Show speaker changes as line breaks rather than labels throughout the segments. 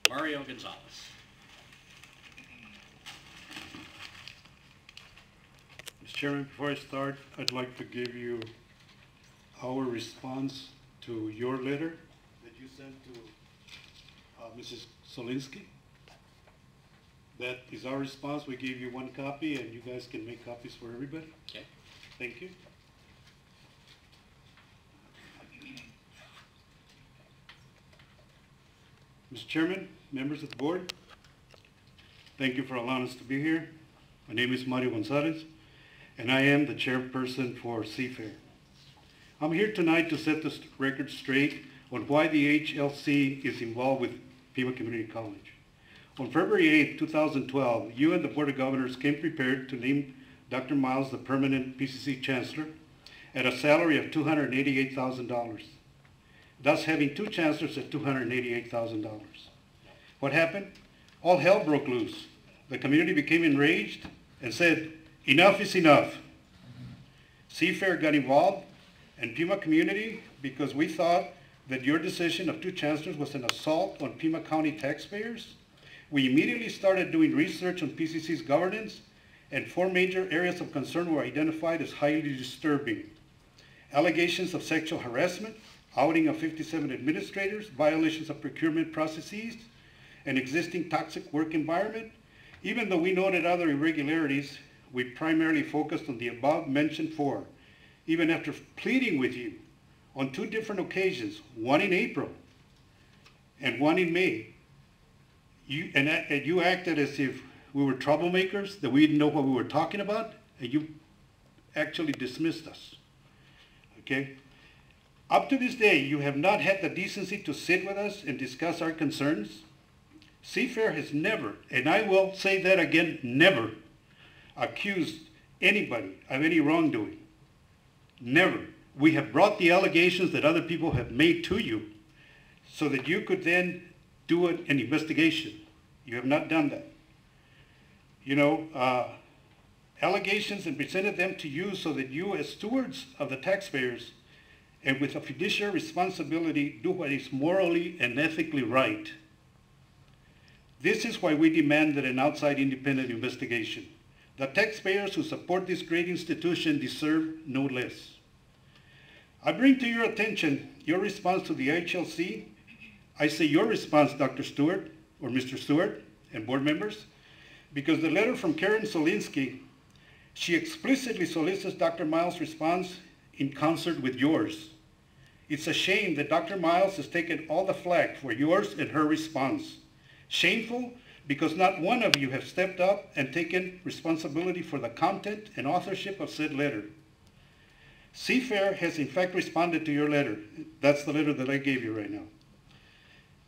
Mario Gonzalez.
Mr. Chairman, before I start, I'd like to give you our response to your letter that you sent to Mrs. Solinsky. That is our response. We gave you one copy, and you guys can make copies for everybody.
Okay.
Thank you. Mr. Chairman, members of the board, thank you for allowing us to be here. My name is Mario Gonzalez, and I am the chairperson for C-FAIRR. I'm here tonight to set the record straight on why the HLC is involved with Pima Community College. On February 8, 2012, you and the Board of Governors came prepared to name Dr. Miles the permanent PCC Chancellor at a salary of $288,000, thus having two chancellors at $288,000. What happened? All hell broke loose. The community became enraged and said, enough is enough. C-FAIRR got involved, and Pima community, because we thought that your decision of two chancellors was an assault on Pima County taxpayers, we immediately started doing research on PCC's governance, and 4 major areas of concern were identified as highly disturbing. Allegations of sexual harassment, outing of 57 administrators, violations of procurement processes, an existing toxic work environment. Even though we noted other irregularities, we primarily focused on the above-mentioned 4, even after pleading with you on 2 different occasions, one in April and one in May. You acted as if we were troublemakers, that we didn't know what we were talking about, and you actually dismissed us, okay? Up to this day, you have not had the decency to sit with us and discuss our concerns. C-FAIRR has never, and I will say that again, never accused anybody of any wrongdoing. Never. We have brought the allegations that other people have made to you so that you could then do an investigation. You have not done that. You know, allegations, and presented them to you so that you, as stewards of the taxpayers and with a fiduciary responsibility, do what is morally and ethically right. This is why we demanded an outside independent investigation. The taxpayers who support this great institution deserve no less. I bring to your attention your response to the HLC. I say your response, Dr. Stewart, or Mr. Stewart, and board members, because the letter from Karen Solinsky, she explicitly solicits Dr. Miles' response in concert with yours. It's a shame that Dr. Miles has taken all the flack for yours and her response. Shameful because not one of you have stepped up and taken responsibility for the content and authorship of said letter. C-FAIRR has in fact responded to your letter. That's the letter that I gave you right now.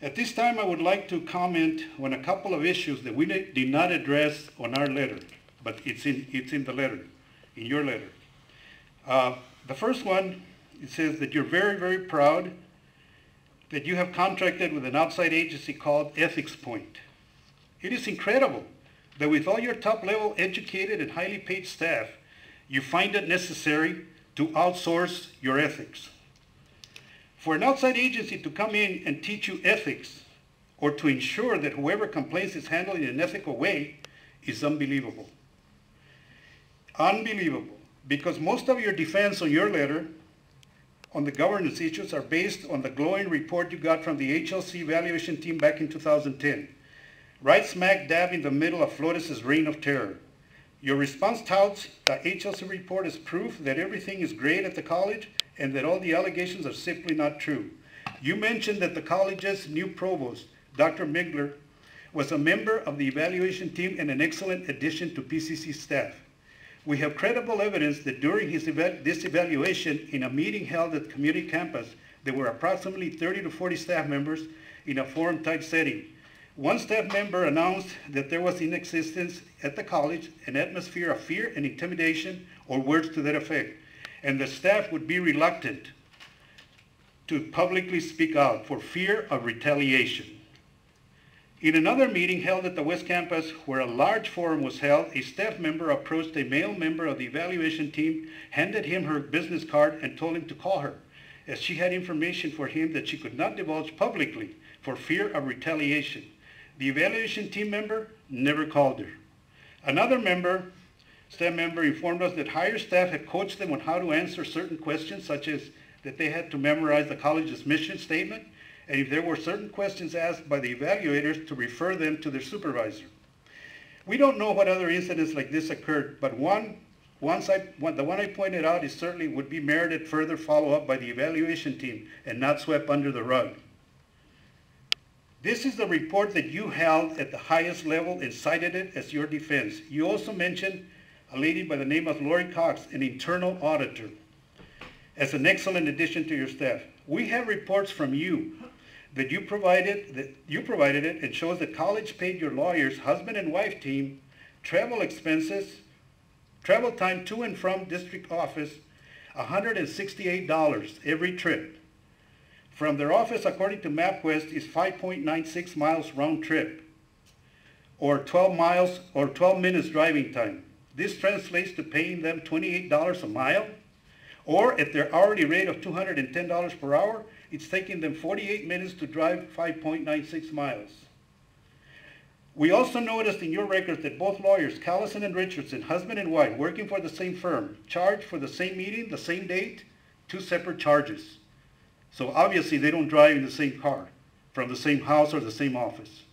At this time, I would like to comment on a couple of issues that we did not address on our letter, but it's in the letter, in your letter. The first one, it says that you're very, very proud that you have contracted with an outside agency called Ethics Point. It is incredible that with all your top-level educated and highly paid staff, you find it necessary to outsource your ethics. For an outside agency to come in and teach you ethics, or to ensure that whoever complains is handled in an ethical way, is unbelievable. Unbelievable, because most of your defense on your letter on the governance issues are based on the glowing report you got from the HLC evaluation team back in 2010, right smack dab in the middle of Flores' reign of terror. Your response touts the HLC report as proof that everything is great at the college and that all the allegations are simply not true. You mentioned that the college's new provost, Dr. Migler, was a member of the evaluation team and an excellent addition to PCC staff. We have credible evidence that during this evaluation, in a meeting held at the community campus, there were approximately 30 to 40 staff members in a forum-type setting. One staff member announced that there was in existence at the college an atmosphere of fear and intimidation, or words to that effect, and the staff would be reluctant to publicly speak out for fear of retaliation. In another meeting held at the West Campus, where a large forum was held, a staff member approached a male member of the evaluation team, handed him her business card, and told him to call her, as she had information for him that she could not divulge publicly for fear of retaliation. The evaluation team member never called her. Another member, staff member, informed us that higher staff had coached them on how to answer certain questions, such as that they had to memorize the college's mission statement, and if there were certain questions asked by the evaluators, to refer them to their supervisor. We don't know what other incidents like this occurred, but the one I pointed out is certainly would be merited further follow-up by the evaluation team and not swept under the rug. This is the report that you held at the highest level and cited it as your defense. You also mentioned a lady by the name of Lori Cox, an internal auditor, as an excellent addition to your staff. We have reports from you that you provided it and shows that college paid your lawyer's husband and wife team travel expenses, travel time to and from district office, $168 every trip. From their office, according to MapQuest, is 5.96 miles round trip, or 12 minutes driving time. This translates to paying them $28 a mile, or at their hourly rate of $210 per hour, it's taking them 48 minutes to drive 5.96 miles. We also noticed in your records that both lawyers, Callison and Richardson, husband and wife, working for the same firm, charged for the same meeting, the same date, 2 separate charges. So obviously they don't drive in the same car, from the same house or the same office.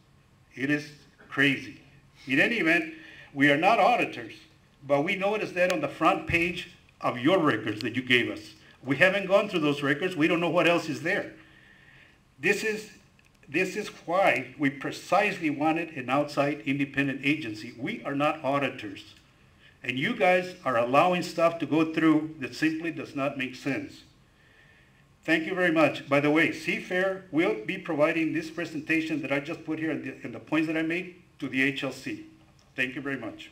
It is crazy. In any event, we are not auditors, but we noticed that on the front page of your records that you gave us. We haven't gone through those records. We don't know what else is there. This is why we precisely wanted an outside independent agency. We are not auditors. And you guys are allowing stuff to go through that simply does not make sense. Thank you very much. By the way, C-FAIRR will be providing this presentation that I just put here and the points that I made to the HLC. Thank you very much.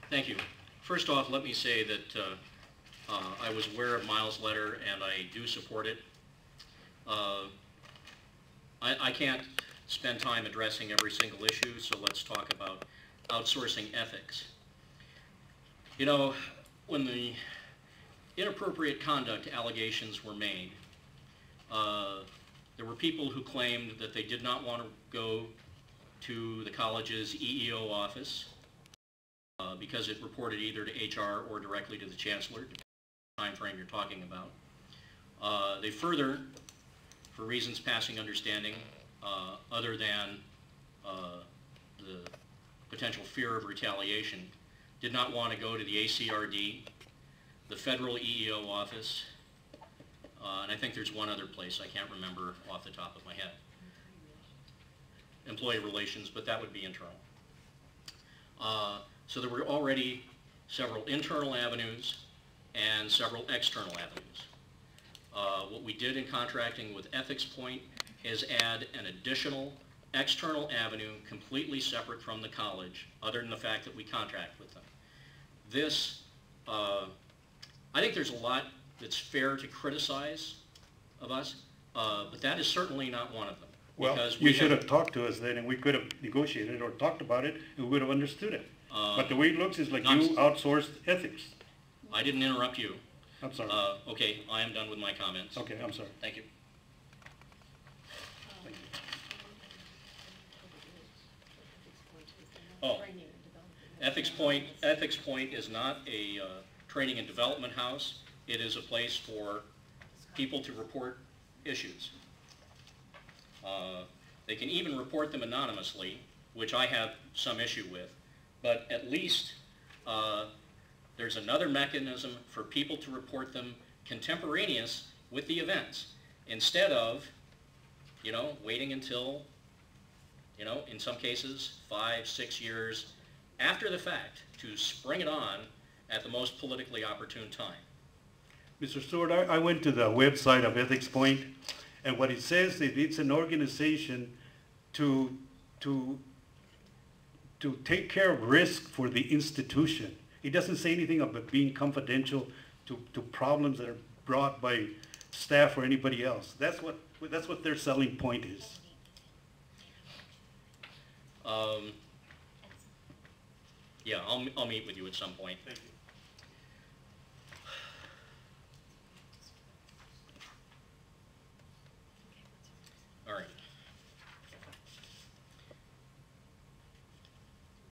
Thank you. First off, let me say that I was aware of Miles' letter and I do support it. I can't spend time addressing every single issue, so let's talk about outsourcing ethics. You know, when the inappropriate conduct allegations were made, there were people who claimed that they did not want to go to the college's EEO office because it reported either to HR or directly to the chancellor, depending on the time frame you're talking about. They further, for reasons passing understanding, other than the potential fear of retaliation, did not want to go to the ACRD, the federal EEO office, and I think there's one other place I can't remember off the top of my head. Employee relations, but that would be internal. So there were already several internal avenues and several external avenues. What we did in contracting with Ethics Point is add an additional external avenue completely separate from the college, other than the fact that we contract with them. This, I think there's a lot that's fair to criticize of us, but that is certainly not one of them.
Well, you should have talked to us then, and we could have negotiated or talked about it, and we would have understood it. But the way it looks is like you outsourced ethics.
I didn't interrupt you.
I'm sorry.
Okay, I am done with my comments.
Okay, I'm sorry.
Thank you. Oh, Ethics Point is not a training and development house. It is a place for people to report issues. They can even report them anonymously, which I have some issue with, but at least there's another mechanism for people to report them contemporaneous with the events, instead of, you know, waiting until, you know, in some cases 5, 6 years after the fact to spring it on at the most politically opportune time.
Mr. Stewart, I went to the website of Ethics Point, and what it says is it's an organization to take care of risk for the institution. It doesn't say anything about being confidential to problems that are brought by staff or anybody else. That's what their selling point is.
Yeah, I'll meet with you at some point.
Thank you.